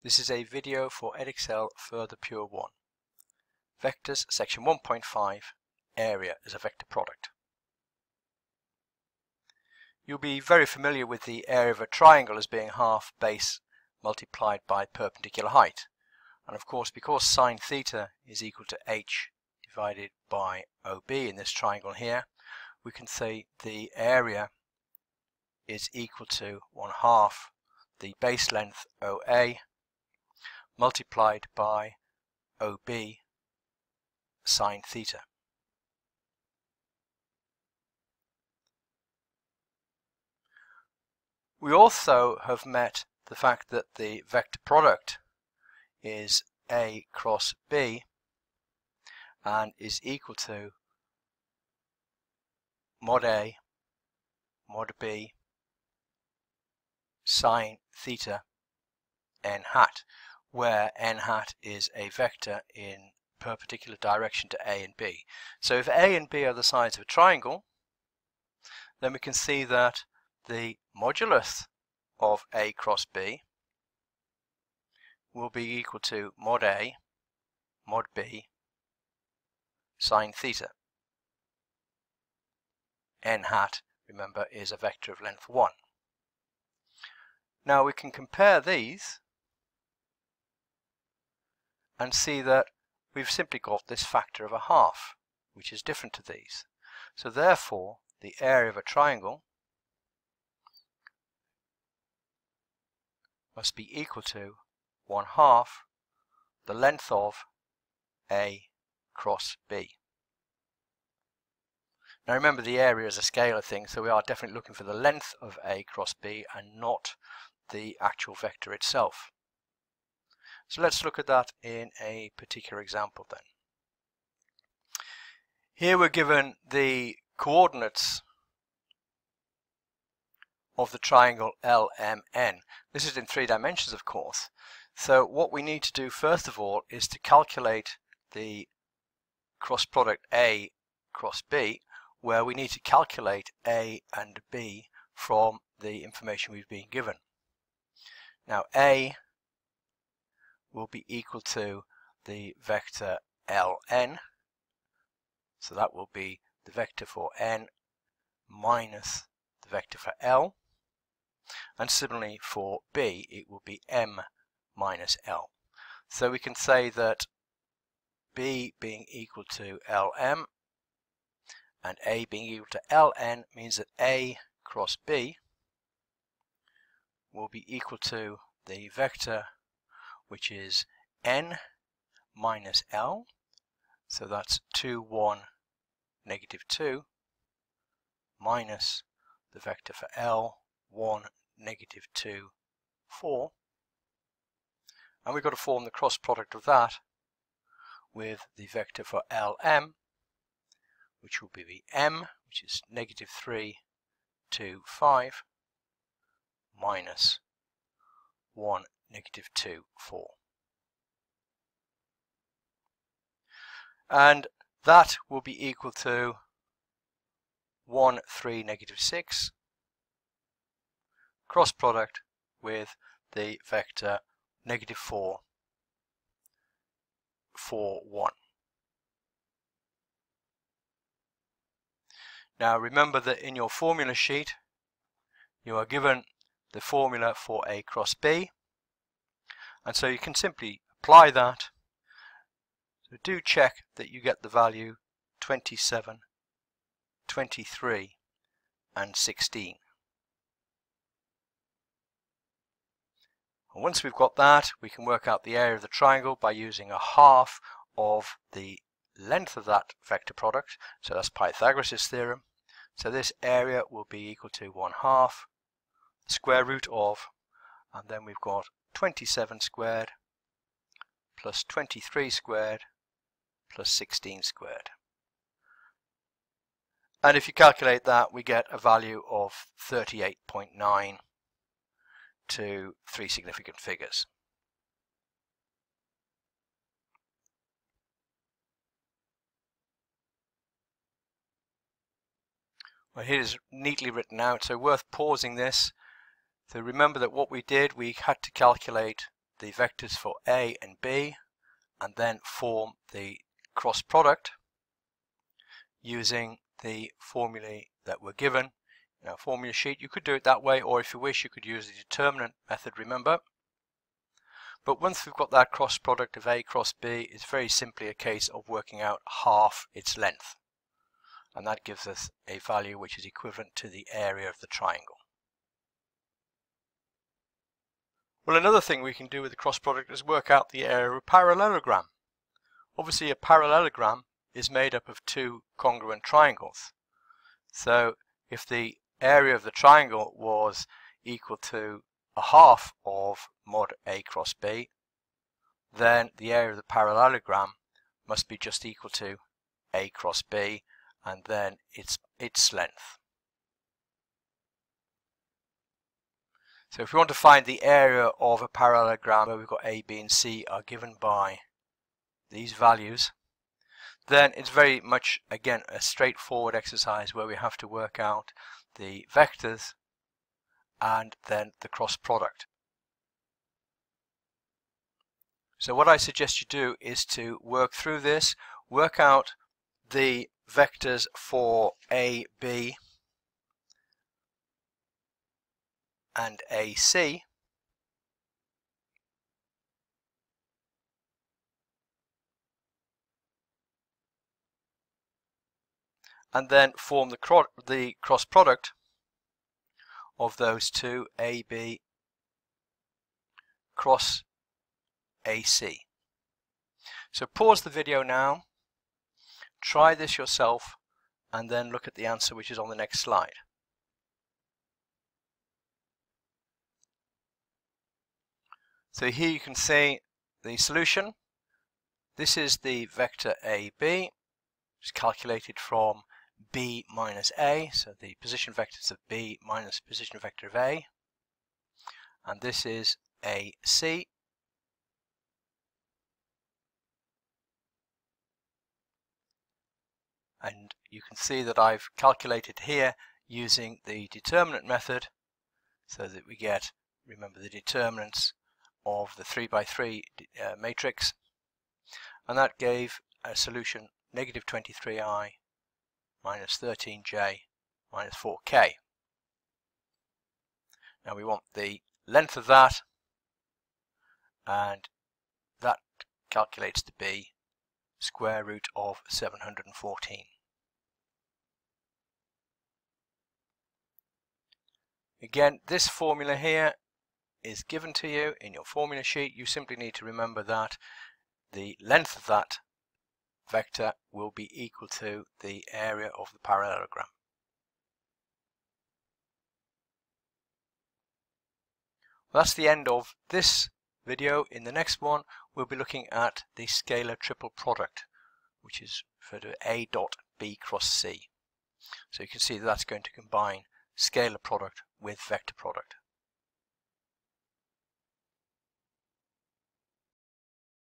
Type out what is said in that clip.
This is a video for Edexcel Further Pure 1. Vectors, section 1.5, area as a vector product. You'll be very familiar with the area of a triangle as being half base multiplied by perpendicular height. And of course, because sine theta is equal to h divided by OB in this triangle here, we can say the area is equal to 1/2 the base length OA multiplied by OB sine theta. We also have met the fact that the vector product is A cross B and is equal to mod A mod B sine theta n hat, where n hat is a vector in perpendicular direction to A and B. So if A and B are the sides of a triangle, then we can see that the modulus of A cross B will be equal to mod A mod B sine theta. N hat, remember, is a vector of length 1. Now we can compare these and see that we've simply got this factor of 1/2, which is different to these. So therefore, the area of a triangle must be equal to 1/2 the length of A cross B. Now remember, the area is a scalar thing, so we are definitely looking for the length of A cross B and not the actual vector itself. So let's look at that in a particular example then. Here we're given the coordinates of the triangle LMN. This is in 3 dimensions, of course. So what we need to do first of all is to calculate the cross product A cross B, where we need to calculate A and B from the information we've been given. Now A will be equal to the vector Ln, so that will be the vector for n minus the vector for L, and similarly for B it will be m minus L. So we can say that B being equal to Lm and A being equal to Ln means that A cross B will be equal to the vector which is n minus L, so that's 2, 1, negative 2, minus the vector for L, 1, negative 2, 4, and we've got to form the cross product of that with the vector for Lm, which will be the m, which is negative 3, 2, 5, minus 1, negative 2, 4. And that will be equal to 1, 3, negative 6, cross product with the vector negative 4, 4, 1. Now remember that in your formula sheet you are given the formula for A cross B, and so you can simply apply that. So do check that you get the value 27, 23 and 16. And once we've got that, we can work out the area of the triangle by using 1/2 of the length of that vector product. So that's Pythagoras' theorem. So this area will be equal to 1/2 square root of, and then we've got 27 squared plus 23 squared plus 16 squared. And if you calculate that, we get a value of 38.9 to 3 significant figures. Well, here it is neatly written out, so worth pausing this. So remember that what we did, we had to calculate the vectors for A and B and then form the cross product using the formulae that were given in our formula sheet. You could do it that way, or if you wish you could use the determinant method, remember. But once we've got that cross product of A cross B, it's very simply a case of working out half its length, and that gives us a value which is equivalent to the area of the triangle. Well, another thing we can do with the cross product is work out the area of a parallelogram. Obviously a parallelogram is made up of two congruent triangles. So if the area of the triangle was equal to a half of mod A cross B, then the area of the parallelogram must be just equal to A cross B and then its length. So if we want to find the area of a parallelogram where we've got A, B and C are given by these values, then it's very much, again, a straightforward exercise where we have to work out the vectors and then the cross product. So what I suggest you do is to work through this, work out the vectors for A, B and AC, and then form the cross product of those two, AB cross AC. So pause the video now, try this yourself, and then look at the answer which is on the next slide. So here you can see the solution. This is the vector AB, which is calculated from B minus A, so the position vectors of B minus position vector of A, and this is AC, and you can see that I've calculated here using the determinant method, so that we get, remember, the determinants of the 3 by 3 matrix, and that gave a solution negative 23i minus 13j minus 4k. Now we want the length of that, and that calculates to be square root of 714. Again, this formula here is given to you in your formula sheet. You simply need to remember that the length of that vector will be equal to the area of the parallelogram. Well, that's the end of this video. In the next one we'll be looking at the scalar triple product, which is referred to A dot B cross C. So you can see that that's going to combine scalar product with vector product.